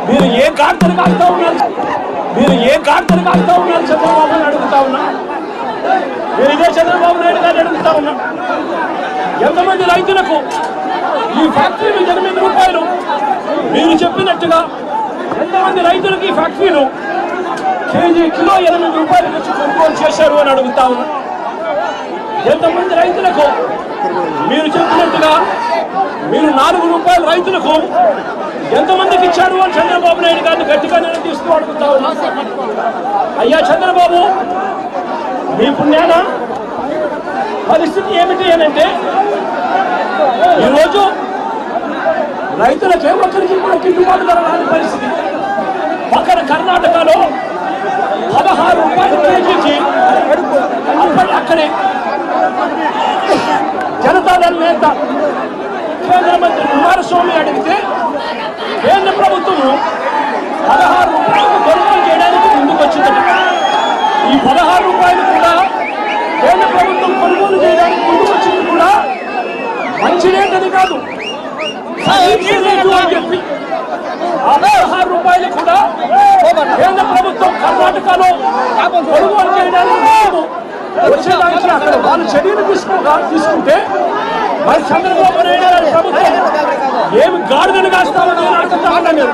మీరు ఏ కార్తలు కాస్తా ఉన్నారు? మీరు ఏ కార్తలు కాస్తా ఉన్నారు? చంద్రబాబు అని అడుగుతా ఉన్నా. నేను ఇదే చంద్రబాబు నాయుడు గారిని అడుగుతా ఉన్నా. ఎంతమంది రైతులకు ఈ ఫ్యాక్టరీలు 8 రూపాయలు మీరు చెప్పినట్టుగా ఎంతమంది రైతులకు ఈ ఫ్యాక్టరీలు కిలో 8 రూపాయలకు వచ్చి కొనుగోలు చేశారు అని అడుగుతా ఉన్నా. ఎంతమంది రైతులకు మీరు చెప్పినట్టుగా మీరు 4 రూపాయలు రైతులకు ఎంతమందికి ఇచ్చారు అని చంద్రబాబు నాయుడు గారిని గట్టిగా నిలదీస్తూ అడుగుతా ఉన్నా. అయ్యా చంద్రబాబు, మీ పుణ్యాన పరిస్థితి ఏమిటి అని అంటే ఈరోజు రైతులకు ఏ ఒక్కరికి కూడా గిట్టుబాటు ధర రాని పరిస్థితి. పక్కన కర్ణాటకలో 16 రూపాయలు కేజీకి అక్కడే జనతాదళ నేత కేంద్ర మంత్రి కుమారస్వామి అడిగితే కేంద్ర ప్రభుత్వము 16 రూపాయలకు కొనుగోలు చేయడానికి ముందుకు వచ్చిందట. ఈ 16 రూపాయలు కూడా కేంద్ర ప్రభుత్వం కొనుగోలు చేయడానికి ముందుకు వచ్చింది కూడా మంచి రేట్ కాదు అని చెప్పి ఆ 16 రూపాయలు కూడా కేంద్ర ప్రభుత్వం కర్ణాటకలో కొనుగోలు చేయడానికి వచ్చేదానికి అక్కడ వాళ్ళు చర్యలు తీసుకుంటే మరి చంద్రబాబు నాయుడు గారి ప్రభుత్వం ఏమి గాడిదలు కాస్తామని నేను అడుగుతా ఉన్నాను.